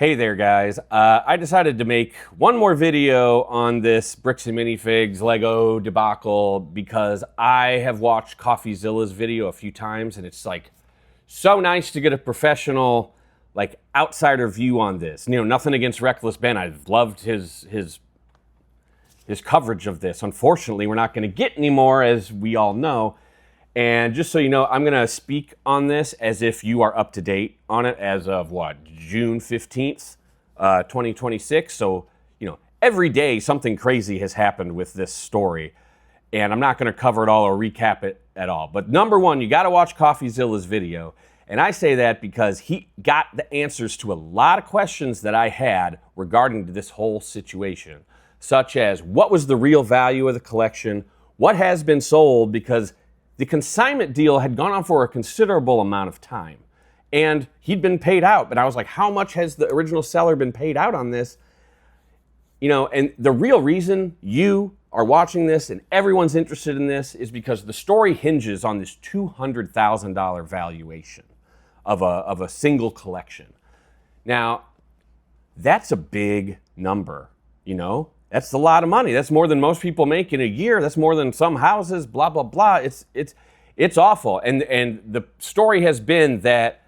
Hey there, guys. I decided to make one more video on this Bricks and Minifigs Lego debacle because I have watched Coffeezilla's video a few times, and it's like so nice to get a professional, like, outsider view on this. You know, nothing against Reckless Ben. I've loved his coverage of this. Unfortunately, we're not going to get any more, as we all know. And just so you know, I'm going to speak on this as if you are up to date on it as of, June 15th, 2026. So, you know, every day something crazy has happened with this story. And I'm not going to cover it all or recap it at all. But number one, you got to watch Coffeezilla's video. And I say that because he got the answers to a lot of questions that I had regarding this whole situation, such as what was the real value of the collection, what has been sold, because the consignment deal had gone on for a considerable amount of time, and he'd been paid out. But I was like, how much has the original seller been paid out on this? You know, and the real reason you are watching this and everyone's interested in this is because the story hinges on this $200,000 valuation of a single collection. Now, that's a big number, you know? That's a lot of money. That's more than most people make in a year. That's more than some houses, blah, blah, blah. It's awful. And the story has been that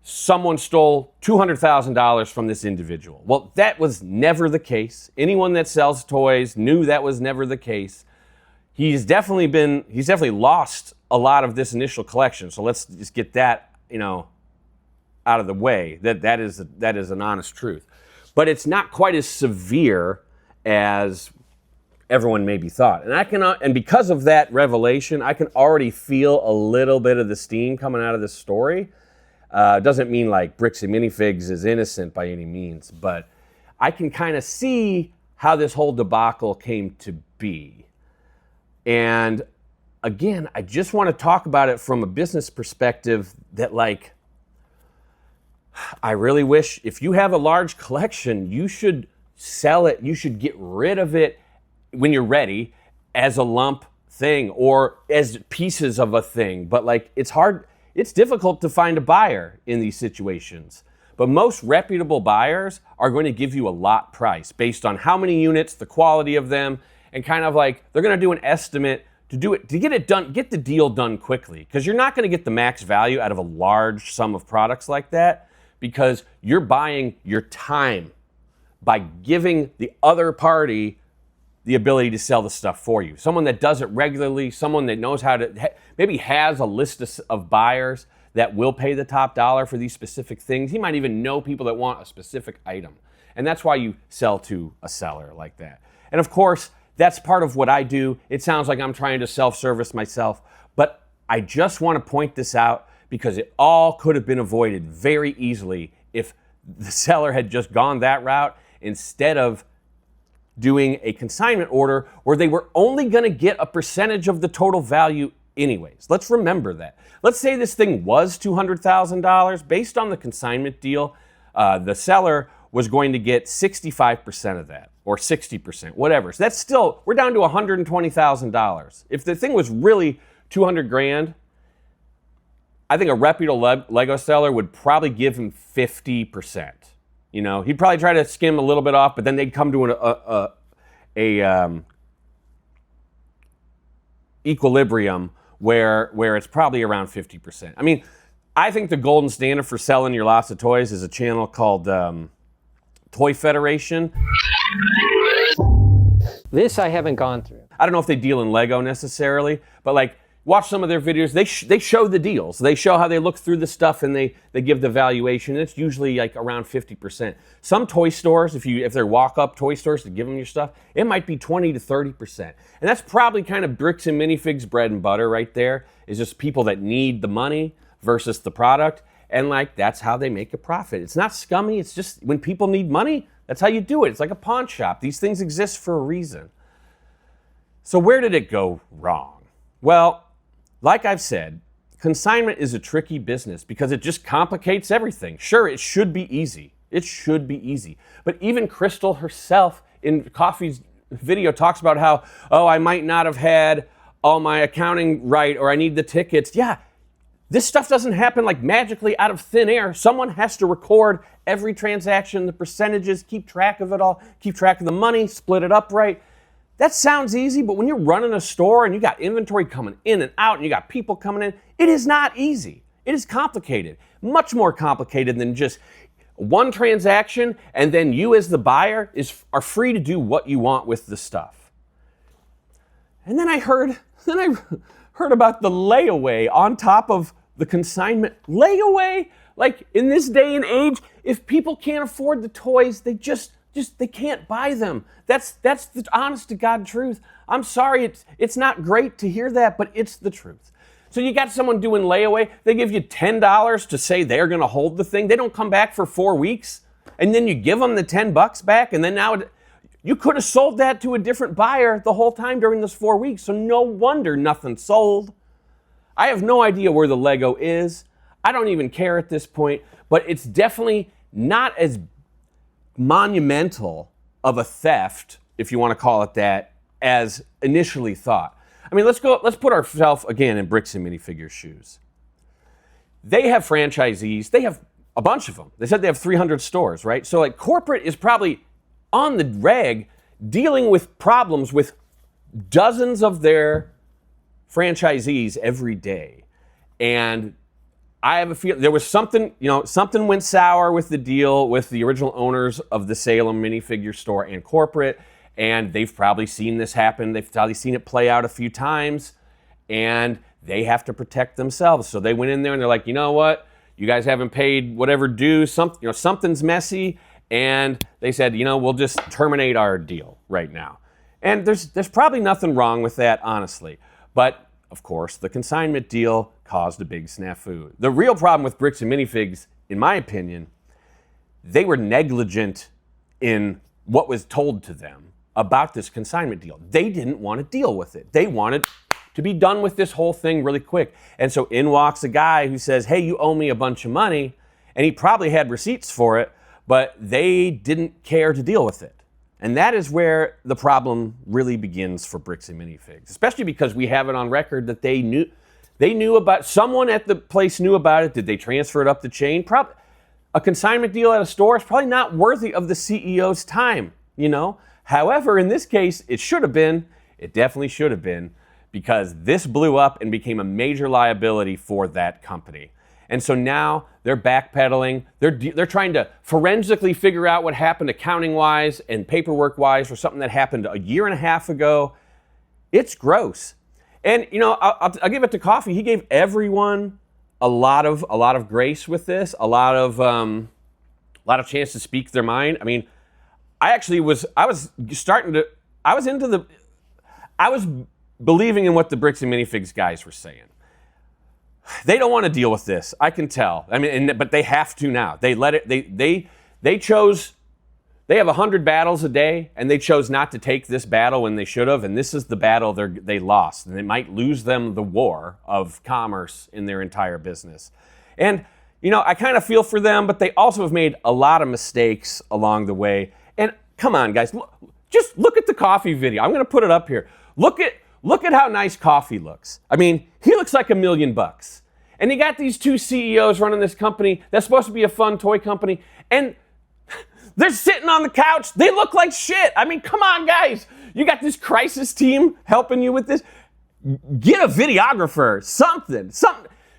someone stole $200,000 from this individual. Well, that was never the case. Anyone that sells toys knew that was never the case. He's definitely lost a lot of this initial collection. So let's just get that, you know, out of the way. That is an honest truth. But it's not quite as severe as everyone maybe thought. And because of that revelation, I can already feel a little bit of the steam coming out of this story. Doesn't mean like Bricks and Minifigs is innocent by any means, but I can kind of see how this whole debacle came to be. And again, I just want to talk about it from a business perspective that, like, I really wish if you have a large collection, you should sell it. You should get rid of it when you're ready as a lump thing or as pieces of a thing. But like, it's hard, it's difficult to find a buyer in these situations. But most reputable buyers are going to give you a lot price based on how many units, the quality of them, and kind of like they're going to do an estimate to get it done, get the deal done quickly. Because you're not going to get the max value out of a large sum of products like that because you're buying your time by giving the other party the ability to sell the stuff for you. Someone that does it regularly, someone that knows how to, maybe has a list of buyers that will pay the top dollar for these specific things. He might even know people that want a specific item. And that's why you sell to a seller like that. And of course, that's part of what I do. It sounds like I'm trying to self-service myself, but I just want to point this out because it all could have been avoided very easily if the seller had just gone that route instead of doing a consignment order where they were only going to get a percentage of the total value anyways. Let's remember that. Let's say this thing was $200,000. Based on the consignment deal, the seller was going to get 65% of that, or 60%, whatever. So that's still, we're down to $120,000. If the thing was really 200 grand, I think a reputable Lego seller would probably give him 50%. You know, he'd probably try to skim a little bit off, but then they'd come to a equilibrium where it's probably around 50%. I mean, I think the golden standard for selling your lots of toys is a channel called Toy Federation. This I haven't gone through. I don't know if they deal in Lego necessarily, but like, watch some of their videos. They show the deals. They show how they look through the stuff and they give the valuation. It's usually like around 50%. Some toy stores, if they're walk-up toy stores to give them your stuff, it might be 20 to 30%. And that's probably kind of Bricks and Minifigs bread and butter right there, is just people that need the money versus the product. And like, that's how they make a profit. It's not scummy. It's just when people need money, that's how you do it. It's like a pawn shop. These things exist for a reason. So where did it go wrong? Well, like I've said, consignment is a tricky business because it just complicates everything. Sure, it should be easy. It should be easy. But even Crystal herself in Coffee's video talks about how, oh, I might not have had all my accounting right or I need the tickets. Yeah, This stuff doesn't happen like magically out of thin air. Someone has to record every transaction, the percentages, keep track of it all, keep track of the money, split it up right. That sounds easy, but when you're running a store and you got inventory coming in and out and you got people coming in, it is not easy. It is complicated, much more complicated than just one transaction, and then you as the buyer are free to do what you want with the stuff. And then I heard about the layaway on top of the consignment. Layaway? Like in this day and age, if people can't afford the toys, they can't buy them. That's the honest to God truth. I'm sorry, it's not great to hear that, but it's the truth. So you got someone doing layaway, they give you $10 to say they're gonna hold the thing. They don't come back for 4 weeks, and then you give them the $10 back, and then now you could have sold that to a different buyer the whole time during those 4 weeks, so no wonder nothing sold. I have no idea where the Lego is. I don't even care at this point, but it's definitely not as monumental of a theft, if you want to call it that, as initially thought. I mean, let's put ourselves again in Bricks and Minifigures' shoes. They have franchisees, they have a bunch of them. They said they have 300 stores, right? So like corporate is probably on the rag dealing with problems with dozens of their franchisees every day. And I have a feeling there was something went sour with the deal with the original owners of the Salem minifigure store and corporate, and they've probably seen this happen. They've probably seen it play out a few times, and they have to protect themselves. So they went in there and they're like, you know what? You guys haven't paid whatever due. Something's messy, and they said, we'll just terminate our deal right now. And there's probably nothing wrong with that, honestly. But of course, the consignment deal caused a big snafu. The real problem with Bricks and Minifigs, in my opinion, they were negligent in what was told to them about this consignment deal. They didn't want to deal with it. They wanted to be done with this whole thing really quick. And so in walks a guy who says, hey, you owe me a bunch of money. And he probably had receipts for it, but they didn't care to deal with it. And that is where the problem really begins for Bricks and Minifigs, especially because we have it on record that they knew about, someone at the place knew about it. Did they transfer it up the chain? Probably. A consignment deal at a store is probably not worthy of the CEO's time, However, in this case, it should have been. It definitely should have been, because this blew up and became a major liability for that company. And so now they're backpedaling. They're trying to forensically figure out what happened accounting-wise and paperwork-wise for something that happened a year and a half ago. It's gross. And I'll give it to Coffee. He gave everyone a lot of grace with this, a lot of chance to speak their mind. I mean, I was believing in what the Bricks and Minifigs guys were saying. They don't want to deal with this. I can tell. I mean, but they have to now. They let it. They chose. They have 100 battles a day, and they chose not to take this battle when they should have. And this is the battle they lost, and it might lose them the war of commerce in their entire business. And I kind of feel for them, but they also have made a lot of mistakes along the way. And come on, guys, just look at the Coffee video. I'm going to put it up here. Look at how nice Coffee looks. I mean, he looks like $1 million. And you got these two CEOs running this company that's supposed to be a fun toy company, and they're sitting on the couch. They look like shit. I mean, come on, guys. You got this crisis team helping you with this. Get a videographer, something.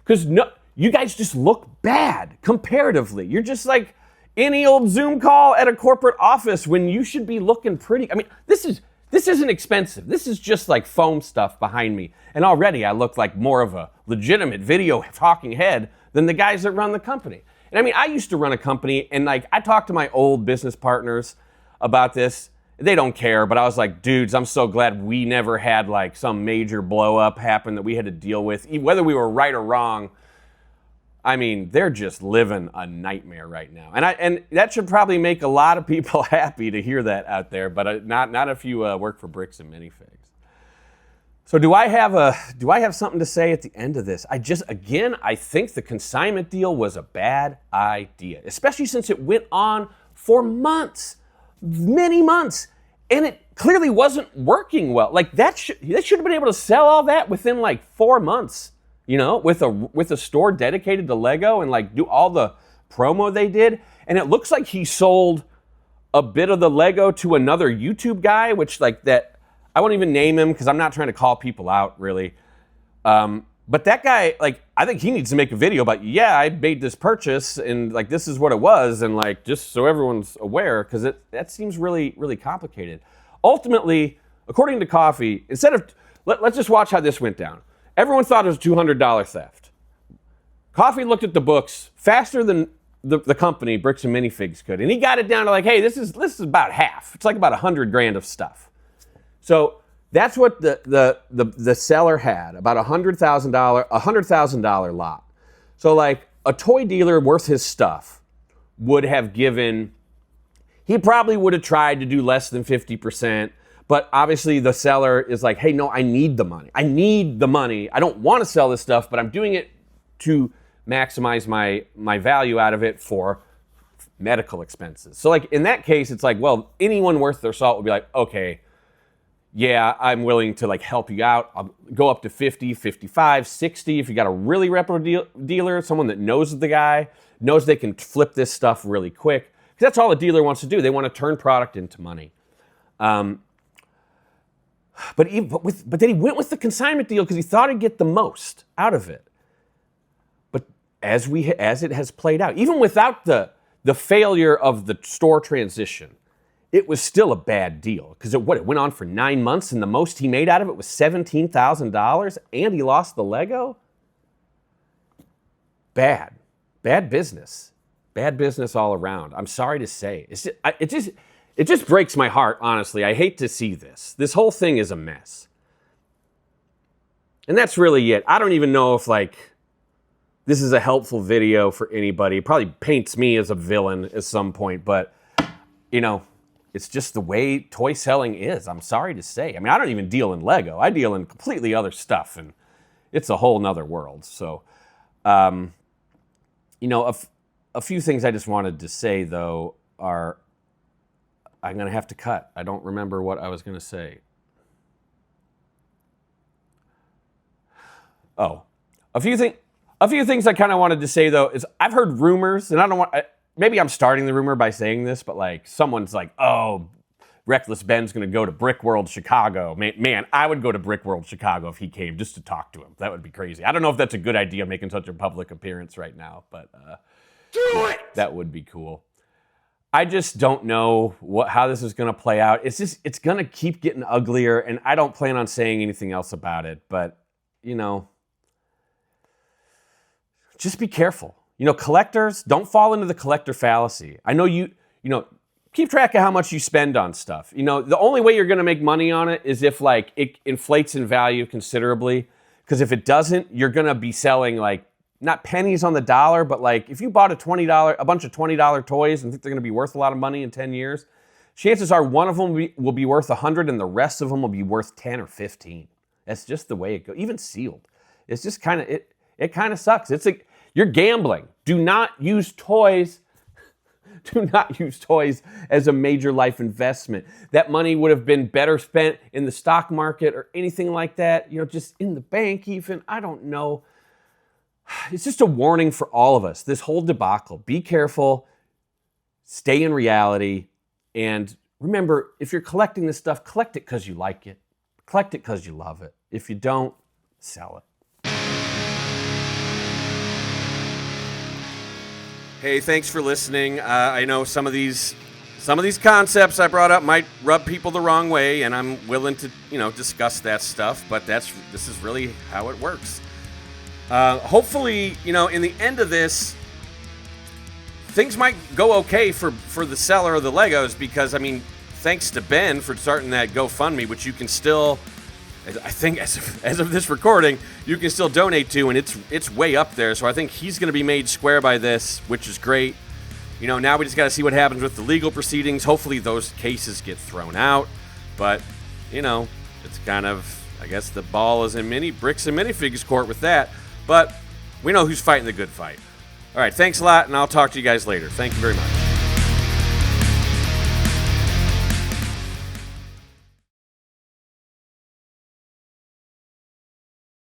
Because you guys just look bad comparatively. You're just like any old Zoom call at a corporate office when you should be looking pretty. I mean, this isn't expensive. This is just like foam stuff behind me. And already I look like more of a legitimate video talking head than the guys that run the company. And I mean, I used to run a company, and like I talked to my old business partners about this. They don't care, but I was like, dudes, I'm so glad we never had like some major blow up happen that we had to deal with. Whether we were right or wrong, I mean, they're just living a nightmare right now. And that should probably make a lot of people happy to hear that out there, but not if you work for Bricks and Minifigs. So do I have something to say at the end of this? I think the consignment deal was a bad idea, especially since it went on for months, many months, and it clearly wasn't working well. Like they should have been able to sell all that within like 4 months you know, with a store dedicated to Lego and like do all the promo they did. And it looks like he sold a bit of the Lego to another YouTube guy, which like that, I won't even name him because I'm not trying to call people out really. But that guy, like, I think he needs to make a video about, yeah, I made this purchase and like this is what it was, and like just so everyone's aware, because that seems really, really complicated. Ultimately, according to Coffee, instead of, let's just watch how this went down. Everyone thought it was a $200 theft. Coffee looked at the books faster than the company, Bricks and Minifigs, could, and he got it down to like, hey, this is about half. It's like about $100,000 of stuff. So that's what the seller had, about $100,000 lot. So like a toy dealer worth his stuff would have given, he probably would have tried to do less than 50%, but obviously the seller is like, hey, no, I need the money. I need the money. I don't want to sell this stuff, but I'm doing it to maximize my value out of it for medical expenses. So like in that case, it's like, well, anyone worth their salt would be like, okay, yeah, I'm willing to like help you out. I'll go up to 50, 55, 60. If you got a really reputable dealer, someone that knows the guy, knows they can flip this stuff really quick. Because that's all a dealer wants to do. They want to turn product into money. But then he went with the consignment deal because he thought he'd get the most out of it. But as it has played out, even without the failure of the store transition, it was still a bad deal because it went on for 9 months and the most he made out of it was $17,000 and he lost the Lego? Bad business. Bad business all around. I'm sorry to say. It just breaks my heart, honestly. I hate to see this. This whole thing is a mess. And that's really it. I don't even know if like this is a helpful video for anybody. It probably paints me as a villain at some point, but you know, it's just the way toy selling is. I'm sorry to say. I mean, I don't even deal in Lego. I deal in completely other stuff, and it's a whole nother world. So, you know, a few things I just wanted to say, though, are I'm going to have to cut. I don't remember what I was going to say. Oh, a few things I kind of wanted to say, though, is I've heard rumors, and I don't want... Maybe I'm starting the rumor by saying this, but like someone's like, oh, Reckless Ben's going to go to Brick World Chicago. Man, I would go to Brick World Chicago if he came just to talk to him. That would be crazy. I don't know if that's a good idea making such a public appearance right now, but that would be cool. I just don't know how this is going to play out. It's going to keep getting uglier, and I don't plan on saying anything else about it, but, you know, just be careful. You know, collectors, don't fall into the collector fallacy. I know you know, keep track of how much you spend on stuff. You know, the only way you're going to make money on it is if, like, it inflates in value considerably. Because if it doesn't, you're going to be selling, like, not pennies on the dollar, but, like, if you bought a bunch of $20 toys and think they're going to be worth a lot of money in 10 years, chances are one of them will be worth 100 and the rest of them will be worth 10 or 15. That's just the way it goes. Even sealed. It's just kind of, it kind of sucks. It's like, you're gambling. Do not use toys. Do not use toys as a major life investment. That money would have been better spent in the stock market or anything like that. You know, just in the bank even. I don't know. It's just a warning for all of us. This whole debacle. Be careful. Stay in reality. And remember, if you're collecting this stuff, collect it because you like it. Collect it because you love it. If you don't, sell it. Hey, thanks for listening. I know some of these concepts I brought up might rub people the wrong way, and I'm willing to, you know, discuss that stuff. But this is really how it works. Hopefully, you know, in the end of this, things might go okay for the seller of the Legos, because I mean, thanks to Ben for starting that GoFundMe, which you can still, I think as of this recording, you can still donate to, and it's way up there. So I think he's going to be made square by this, which is great. You know, now we just got to see what happens with the legal proceedings. Hopefully those cases get thrown out. But, you know, it's kind of, I guess the ball is in Bricks and Minifigs court with that. But we know who's fighting the good fight. All right, thanks a lot, and I'll talk to you guys later. Thank you very much.